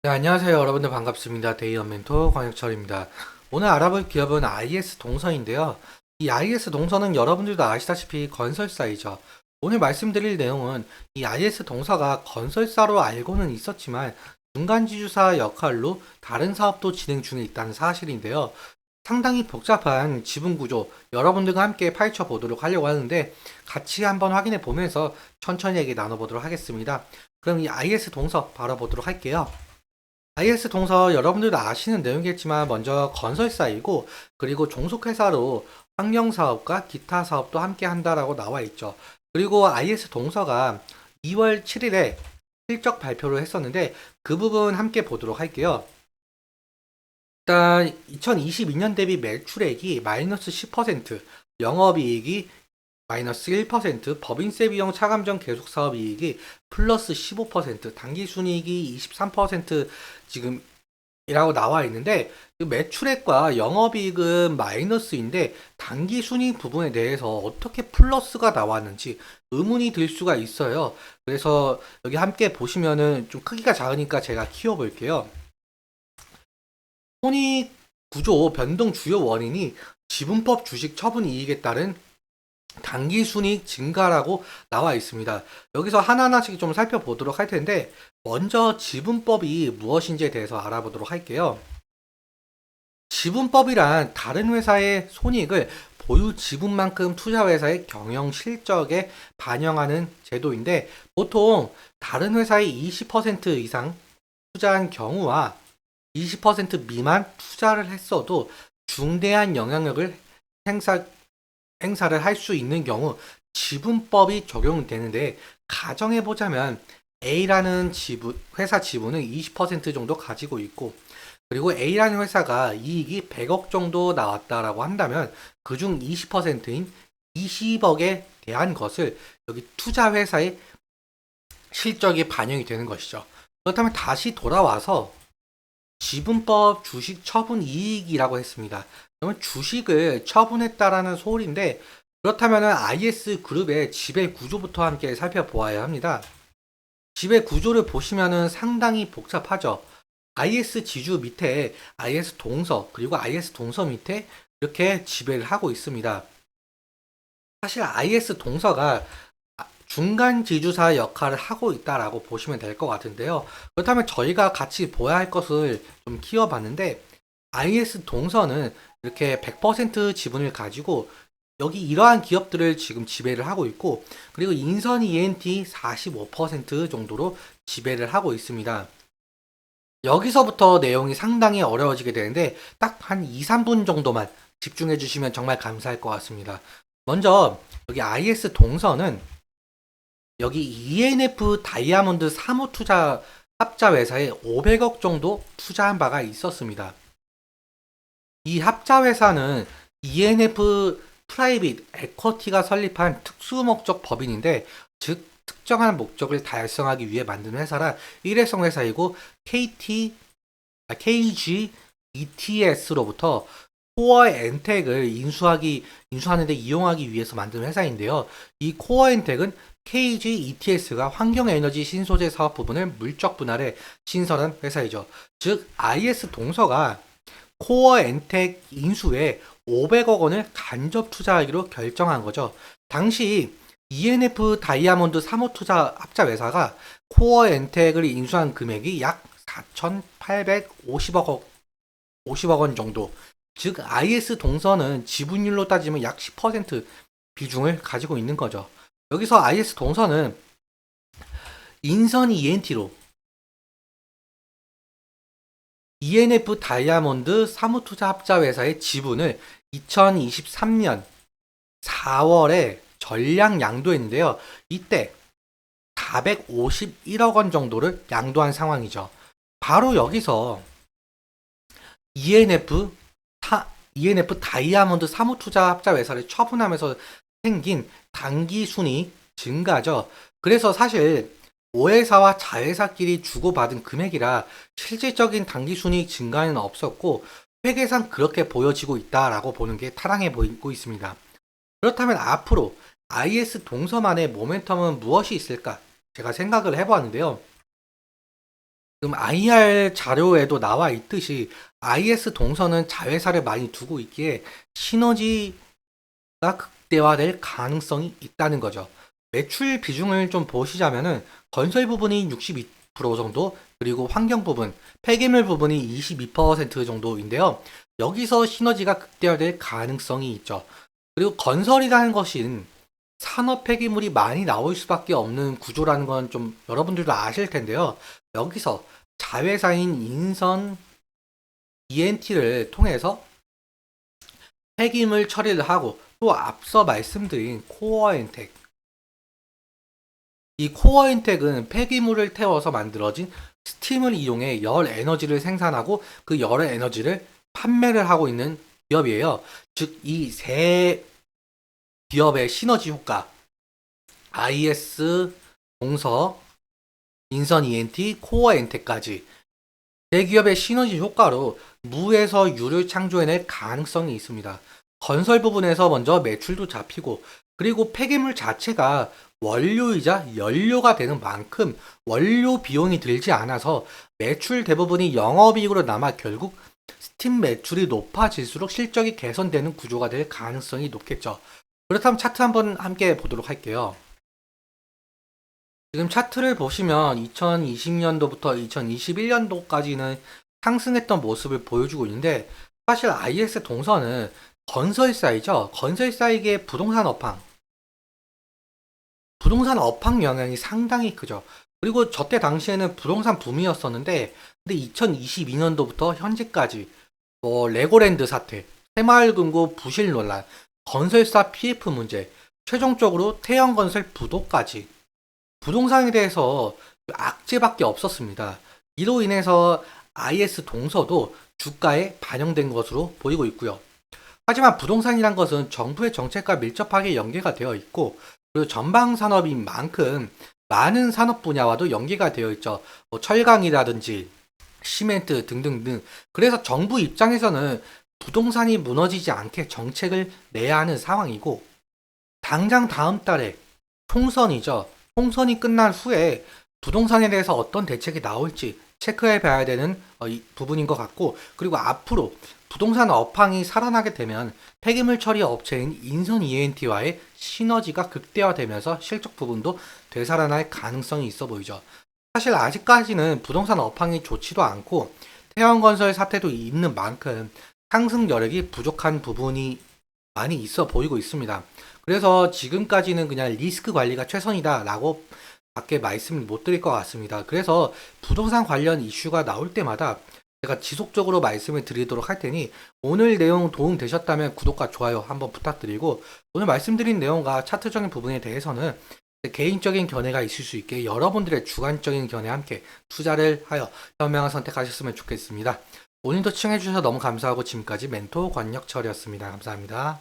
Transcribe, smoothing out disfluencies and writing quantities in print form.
네, 안녕하세요. 여러분들 반갑습니다. 데이어 멘토 광혁철입니다. 오늘 알아볼 기업은 IS 동서인데요. 이 IS 동서는 여러분들도 아시다시피 건설사이죠. 오늘 말씀드릴 내용은 이 IS 동서가 건설사로 알고는 있었지만 중간지주사 역할로 다른 사업도 진행 중에 있다는 사실인데요. 상당히 복잡한 지분 구조 여러분들과 함께 파헤쳐 보도록 하려고 하는데 같이 한번 확인해 보면서 천천히 얘기 나눠보도록 하겠습니다. 그럼 이 IS 동서 바로 보도록 할게요. IS 동서 여러분들도 아시는 내용이겠지만 먼저 건설사이고 그리고 종속회사로 환경사업과 기타 사업도 함께 한다라고 나와 있죠. 그리고 IS 동서가 2월 7일에 실적 발표를 했었는데 그 부분 함께 보도록 할게요. 일단 2022년 대비 매출액이 마이너스 10%, 영업이익이 마이너스 1%, 법인세 비용 차감전 계속 사업 이익이 플러스 15%, 당기순이익이 23% 지금 이라고 나와 있는데 그 매출액과 영업이익은 마이너스인데 당기순이익 부분에 대해서 어떻게 플러스가 나왔는지 의문이 들 수가 있어요. 그래서 여기 함께 보시면은 좀 크기가 작으니까 제가 키워볼게요. 손익 구조 변동 주요 원인이 지분법 주식 처분 이익에 따른 당기순이익 증가라고 나와 있습니다. 여기서 하나하나씩 좀 살펴보도록 할 텐데 먼저 지분법이 무엇인지에 대해서 알아보도록 할게요. 지분법이란 다른 회사의 손익을 보유 지분만큼 투자 회사의 경영 실적에 반영하는 제도인데 보통 다른 회사의 20% 이상 투자한 경우와 20% 미만 투자를 했어도 중대한 영향력을 행사 행사를 할 수 있는 경우 지분법이 적용되는데 가정해 보자면 A라는 회사 지분을 20% 정도 가지고 있고 그리고 A라는 회사가 이익이 100억 정도 나왔다라고 한다면 그중 20%인 20억에 대한 것을 여기 투자 회사의 실적에 반영이 되는 것이죠. 그렇다면 다시 돌아와서 지분법 주식 처분 이익이라고 했습니다. 그러면 주식을 처분했다라는 소리인데 그렇다면 IS 그룹의 지배 구조부터 함께 살펴보아야 합니다. 지배 구조를 보시면 상당히 복잡하죠. IS 지주 밑에 IS 동서 그리고 IS 동서 밑에 이렇게 지배를 하고 있습니다. 사실 IS 동서가 중간 지주사 역할을 하고 있다라고 보시면 될 것 같은데요. 그렇다면 저희가 같이 보아야 할 것을 좀 키워봤는데 IS 동서는 이렇게 100% 지분을 가지고 여기 이러한 기업들을 지금 지배를 하고 있고 그리고 인선 ENT 45% 정도로 지배를 하고 있습니다. 여기서부터 내용이 상당히 어려워지게 되는데 딱 한 2, 3분 정도만 집중해 주시면 정말 감사할 것 같습니다. 먼저 여기 IS 동서는 여기 ENF 다이아몬드 사무투자 합자회사에 500억 정도 투자한 바가 있었습니다. 이 합자회사는 ENF 프라이빗 에쿼티가 설립한 특수목적 법인인데 즉 특정한 목적을 달성하기 위해 만든 회사라 일회성 회사이고 KG ETS로부터 코어 엔텍을 인수하는데 이용하기 위해서 만든 회사인데요. 이 코어 엔텍은 KG ETS가 환경에너지 신소재 사업 부분을 물적 분할해 신설한 회사이죠. 즉 IS 동서가 코어 엔텍 인수에 500억 원을 간접 투자하기로 결정한 거죠. 당시 ENF 다이아몬드 사모투자 합자회사가 코어 엔텍을 인수한 금액이 약 4,850억 50억 원 정도. 즉 IS 동서는 지분율로 따지면 약 10% 비중을 가지고 있는 거죠. 여기서 IS 동서는 인선 ENT로 ENF 다이아몬드 사무투자 합자회사의 지분을 2023년 4월에 전량 양도했는데요. 이때 451억 원 정도를 양도한 상황이죠. 바로 여기서 ENF 다이아몬드 사무투자 합자회사를 처분하면서 생긴 당기순이익 증가죠. 그래서 사실 5회사와 자회사끼리 주고받은 금액이라 실질적인 당기순이익 증가는 없었고 회계상 그렇게 보여지고 있다라고 보는 게 타당해 보이고 있습니다. 그렇다면 앞으로 IS 동서만의 모멘텀은 무엇이 있을까? 제가 생각을 해보았는데요. 지금 IR 자료에도 나와 있듯이 IS 동선은 자회사를 많이 두고 있기에 시너지가 극대화될 가능성이 있다는 거죠. 매출 비중을 좀 보시자면은 건설 부분이 62% 정도, 그리고 환경 부분, 폐기물 부분이 22% 정도인데요. 여기서 시너지가 극대화될 가능성이 있죠. 그리고 건설이라는 것은 산업 폐기물이 많이 나올 수밖에 없는 구조라는 건 좀 여러분들도 아실 텐데요. 여기서 자회사인 인선 ENT를 통해서 폐기물 처리를 하고, 또 앞서 말씀드린 코어엔텍, 이 코어엔텍은 폐기물을 태워서 만들어진 스팀을 이용해 열 에너지를 생산하고 그 열 에너지를 판매를 하고 있는 기업이에요. 즉, 이 세 기업의 시너지 효과, IS, 동서, 인선 ENT, 코어 엔텍까지 대기업의 시너지 효과로 무에서 유를 창조해낼 가능성이 있습니다. 건설 부분에서 먼저 매출도 잡히고, 그리고 폐기물 자체가 원료이자 연료가 되는 만큼 원료 비용이 들지 않아서 매출 대부분이 영업이익으로 남아 결국 스팀 매출이 높아질수록 실적이 개선되는 구조가 될 가능성이 높겠죠. 그렇다면 차트 한번 함께 보도록 할게요. 지금 차트를 보시면 2020년도부터 2021년도까지는 상승했던 모습을 보여주고 있는데, 사실 IS 동선은 건설사이죠. 건설사에게 부동산 업황 영향이 상당히 크죠. 그리고 저때 당시에는 부동산 붐이었었는데, 근데 2022년도부터 현재까지 레고랜드 사태, 새마을금고 부실 논란, 건설사 PF 문제, 최종적으로 태영건설 부도까지 부동산에 대해서 악재밖에 없었습니다. 이로 인해서 IS 동서도 주가에 반영된 것으로 보이고 있고요. 하지만 부동산이란 것은 정부의 정책과 밀접하게 연계가 되어 있고, 그리고 전방 산업인 만큼 많은 산업 분야와도 연계가 되어 있죠. 철강이라든지 시멘트 등등등. 그래서 정부 입장에서는 부동산이 무너지지 않게 정책을 내야 하는 상황이고, 당장 다음 달에 총선이죠. 총선이 끝난 후에 부동산에 대해서 어떤 대책이 나올지 체크해 봐야 되는 이 부분인 것 같고, 그리고 앞으로 부동산 업황이 살아나게 되면 폐기물 처리 업체인 인선 ENT와의 시너지가 극대화되면서 실적 부분도 되살아날 가능성이 있어 보이죠. 사실 아직까지는 부동산 업황이 좋지도 않고 태양건설 사태도 있는 만큼 상승 여력이 부족한 부분이 많이 있어 보이고 있습니다. 그래서 지금까지는 그냥 리스크 관리가 최선이다라고 밖에 말씀을 못 드릴 것 같습니다. 그래서 부동산 관련 이슈가 나올 때마다 제가 지속적으로 말씀을 드리도록 할 테니, 오늘 내용 도움 되셨다면 구독과 좋아요 한번 부탁드리고, 오늘 말씀드린 내용과 차트적인 부분에 대해서는 개인적인 견해가 있을 수 있게 여러분들의 주관적인 견해와 함께 투자를 하여 현명한 선택하셨으면 좋겠습니다. 오늘도 시청해주셔서 너무 감사하고, 지금까지 멘토 권혁철이었습니다. 감사합니다.